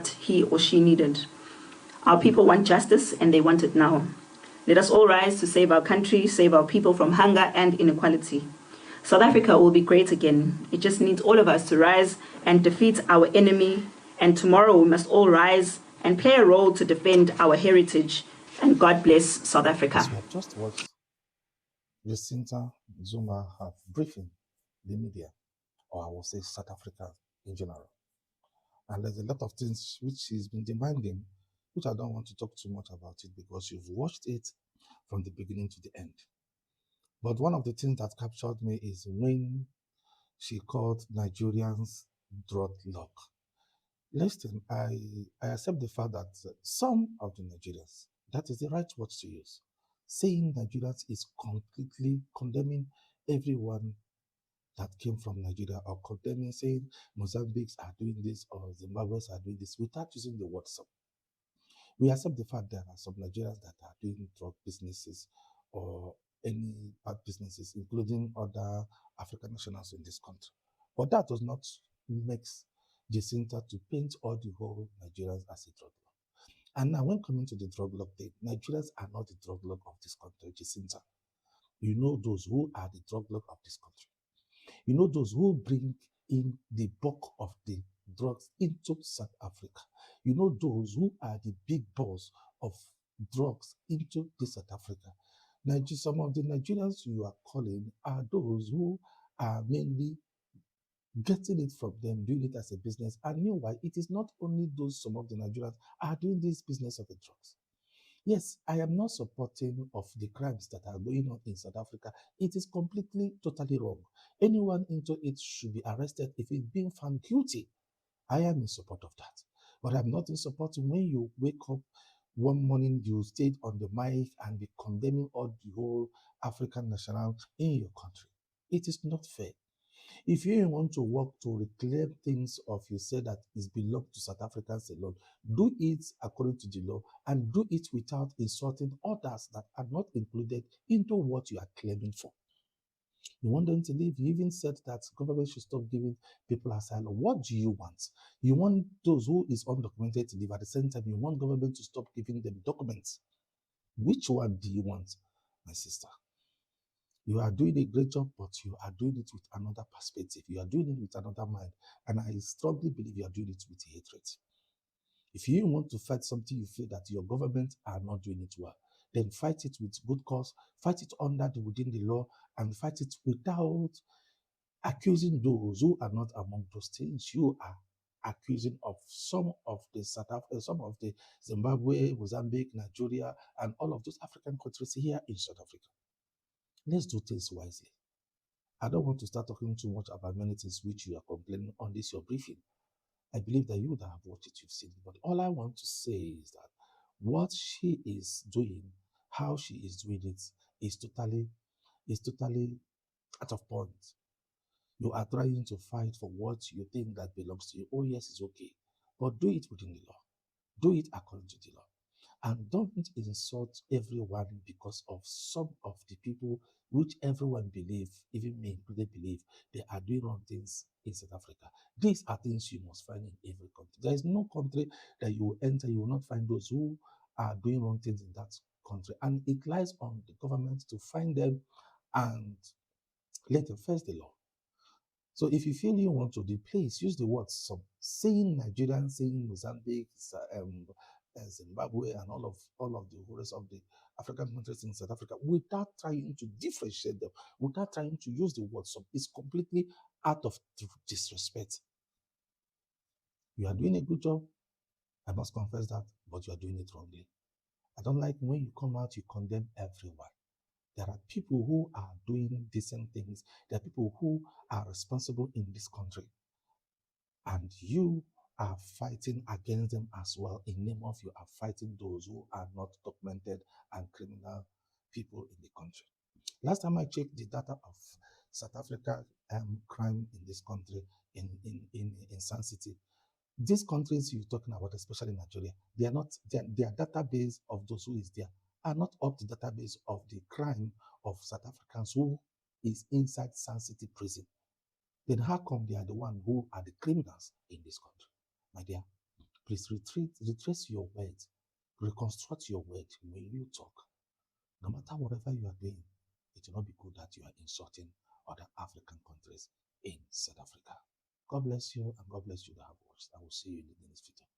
he or she needed. Our people want justice and they want it now. Let us all rise to save our country, save our people from hunger and inequality. South Africa will be great again. It just needs all of us to rise and defeat our enemy. And tomorrow we must all rise and play a role to defend our heritage. And God bless South Africa. As we have just watched Jecinta Zuma have briefing the media, or I will say South Africa in general. And there's a lot of things which she's been demanding, which I don't want to talk too much about it because you've watched it from the beginning to the end. But one of the things that captured me is when she called Nigerians drought-luck. Listen, I accept the fact that some of the Nigerians, that is the right word to use, saying Nigerians is completely condemning everyone that came from Nigeria, or condemning, saying Mozambiques are doing this or Zimbabweans are doing this without using the word some. We accept the fact there are some Nigerians that are doing drug businesses or any bad businesses, including other African nationals in this country. But that does not make Jecinta to paint all the whole Nigerians as a drug lord. And now when coming to the drug lord thing, Nigerians are not the drug lord of this country, Jecinta. You know those who are the drug lord of this country. You know those who bring in the bulk of the drugs into South Africa. You know those who are the big boss of drugs into South Africa. Some of the Nigerians you are calling are those who are mainly getting it from them, doing it as a business. And meanwhile, it is not only those, some of the Nigerians are doing this business of the drugs. Yes, I am not supporting of the crimes that are going on in South Africa. It is completely, totally wrong. Anyone into it should be arrested if it's being found guilty. I am in support of that. But I'm not in support when you wake up one morning, you stayed on the mic and be condemning all the whole African national in your country. It is not fair. If you want to work to reclaim things of you say that is belong to South Africans alone, do it according to the law and do it without insulting others that are not included into what you are claiming for. You want them to leave. You even said that government should stop giving people asylum. What do you want? You want those who is undocumented to leave. At the same time, you want government to stop giving them documents. Which one do you want, my sister? You are doing a great job, but you are doing it with another perspective. You are doing it with another mind. And I strongly believe you are doing it with hatred. If you want to fight something you feel that your government are not doing it well, then fight it with good cause, fight it within the law, and fight it without accusing those who are not among those things. You are accusing of some of the Zimbabwe, Mozambique, Nigeria, and all of those African countries here in South Africa. Let's do things wisely. I don't want to start talking too much about many things which you are complaining on this your briefing. I believe that you that have watched it, you've seen it. But all I want to say is that what she is doing, how she is doing it, is totally out of point. You are trying to fight for what you think that belongs to you. Oh yes, it's okay. But do it within the law. Do it according to the law. And don't insult everyone because of some of the people which everyone believe, even me included, believe they are doing wrong things in South Africa. These are things you must find in every country. There is no country that you will enter, you will not find those who are doing wrong things in that country. And it lies on the government to find them and let them face the law. So if you feel you want to do, please use the word some. Saying Nigerian, saying Mozambique, Zimbabwe, and all of the rest of the African countries in South Africa, without trying to differentiate them, without trying to use the word some, is completely out of disrespect. You are doing a good job, I must confess that, but you are doing it wrongly. I don't like when you come out, you condemn everyone. There are people who are doing decent things. There are people who are responsible in this country. And you are fighting against them as well. In name of you are fighting those who are not documented and criminal people in the country. Last time I checked the data of South Africa crime in this country, in Sun City, these countries you're talking about, especially Nigeria, they are not, their database of those who is there are not up to the database of the crime of South Africans who is inside Sun City prison. Then how come they are the ones who are the criminals in this country? My dear, Please retrace your words, reconstruct your words when you talk. No matter whatever you are doing, it will not be good that you are insulting other African countries in South Africa. God bless you and God bless you that have watched. I will see you in the next video.